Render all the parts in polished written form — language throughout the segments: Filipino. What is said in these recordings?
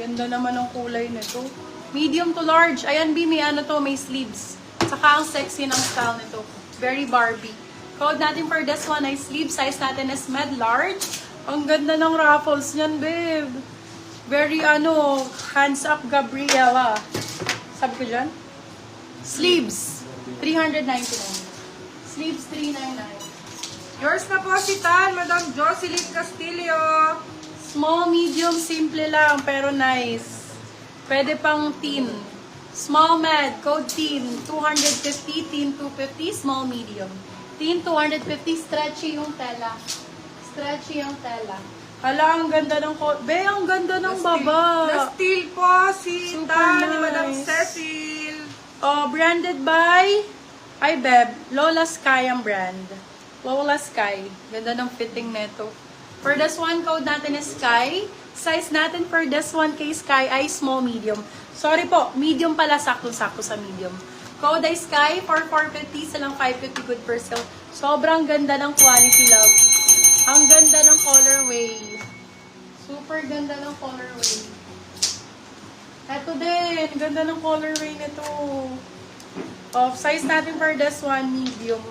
Ganda naman ng kulay nito. Medium to large. Ayan, B, may ano to, may sleeves. Saka ang sexy ng style nito. Very Barbie. Code natin for this one ay sleeve. Size natin is med large. Ang ganda ng ruffles niyan, babe. Very hands up Gabriela. Sabi ko dyan? Sleeves. 399. Sleeves 399. Yours na po si Tan, Madam Jocelyn Castillo. Small, medium, simple lang, pero nice. Pwede pang teen. Small med, code teen, 250, teen 250, small, medium. Teen 250, stretchy yung tela. Stretchy yung tela. Hala, ang ganda ng be, ang ganda ng baba. Na-steal po si Super Tan, ni nice. Madam Cecil. Oh, branded by, ay beb, Lola Sky ang brand. Lola Sky. Ganda ng fitting neto. For this one, code natin is Sky. Size natin for this one kay Sky ay small, medium. Sorry po, medium pala, sakto-sakto sa medium. Code ay Sky for 450, silang 550 good per sale. Sobrang ganda ng quality, love. Ang ganda ng colorway. Super ganda ng colorway. Eto din, ganda ng colorway nito. Oh, size natin for this one, medium.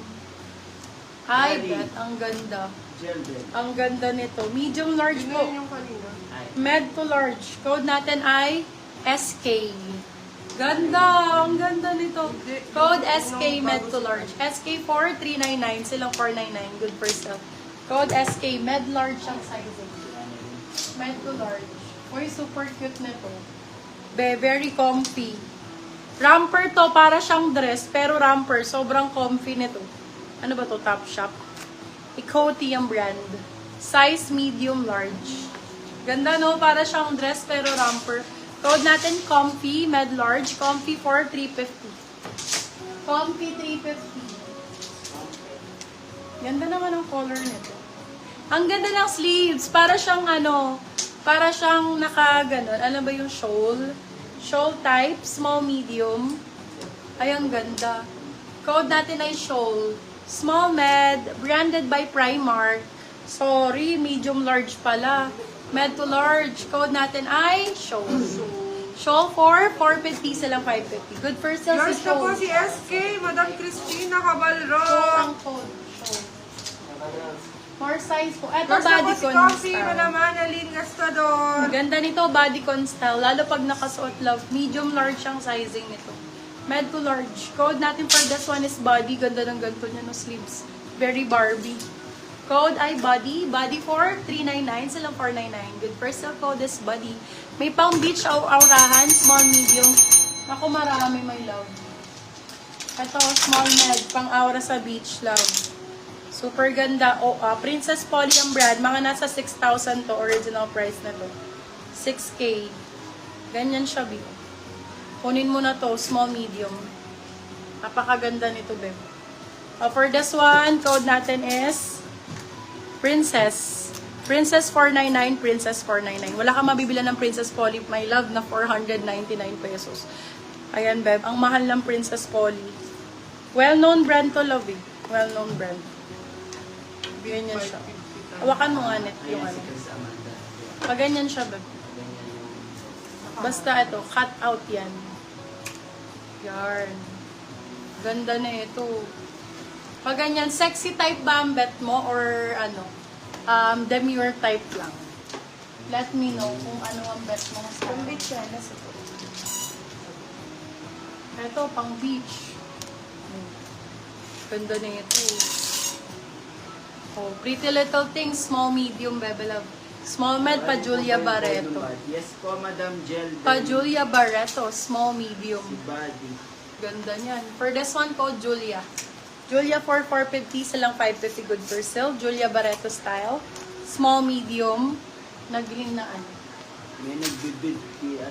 Ay, bet, ang ganda. Ang ganda nito. Medium large po. Yun yung kanina. Med to large. Code natin ay SK. Ganda! Ang ganda nito. Code SK med to large. SK 4399. Silang 499. Good for sale. Code SK med large ang sizing. Med to large. Uy, super cute nito. Very comfy. Romper to. Para siyang dress. Pero romper. Sobrang comfy nito. Ano ba to? Topshop. Ecoti ang brand. Size medium large. Ganda no? Para siyang dress pero romper. Code natin comfy, med large. Comfy for 350. Comfy 350. Ganda naman ang color nito. Ang ganda ng sleeves. Para siyang para siyang nakaganon. Ano ba yung shawl? Shawl type, small, medium. Ay, ang ganda. Code natin ay shawl. Small med, branded by Primark. Sorry, medium large pala. Med to large. Code natin ay shawl. Shawl for 450, silang 550. Good for sale Yours si na po shawl. si SK, Madam Cristina Cabalro. Shawl ang code. Shawl. More size po. Eto, Yours na po si bodycon Coffee, style. Madam Annalyn Gastador. Ganda nito, bodycon style. Lalo pag nakasuot, love. Medium large ang sizing nito. Med to large. Code natin for this one is body. Ganda ng ganito niya no sleeves. Very Barbie. Code ay body. Body for 399. Silang 499. Good for sale code is body. May pang beach aurahan. Small, medium. Ako marami, my love. Ito, small med. Pang aura sa beach, love. Super ganda. Princess Polly ang brand. Mga nasa 6,000 to. Original price na to. 6K. Ganyan siya, Bill. Kunin mo na to, small, medium. Napakaganda nito, babe. For this one, code natin is Princess. Princess 499, Princess 499. Wala kang mabibila ng Princess Polly, my love, na 499 pesos. Ayan, babe. Ang mahal ng Princess Polly. Well-known brand to, love, eh. Well-known brand. Ganyan siya. Hawakan mo nga, net, yung ano. Paganyan siya, babe. Basta ito, cut out yan. Yarn. Ganda na ito. Pag ganyan, sexy type ba ang bet mo or demure type lang? Let me know kung ano ang bet mo. Pang beach yan. Ito, pang beach. Ganda na ito. Oh, Pretty Little Things, small, medium, bebe love. Small med, pa Julia Barreto. Yes po, Madam Jel. Pa Julia Barreto, small, medium. Body. Ganda niyan. For this one, code Julia. Julia for 450, silang 550 good for sale. Julia Barreto style. Small, medium. Naging na ano. May nagbibid ki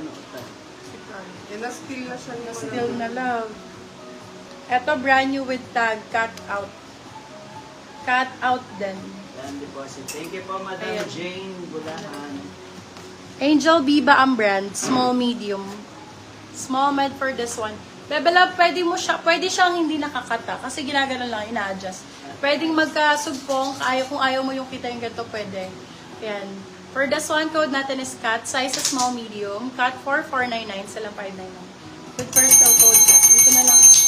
Na-steal na siya ni Madam. Still na love. Ito, brand new with tag, cut out. Cut out din. Yan, deposit. Thank you po, Madam Ayan. Jane Bulahan. Angel Biba ang brand. Small, medium. Small med for this one. Bebe love, pwede siyang hindi nakakata. Kasi ginagano lang, ina-adjust. Pwedeng magkasugpong, kung ayaw mo yung kita yung ganito, pwede. Ayan. For this one, code natin is cat. Size is small, medium. Cat 4499, sila 599. With personal code cat. Dito na lang.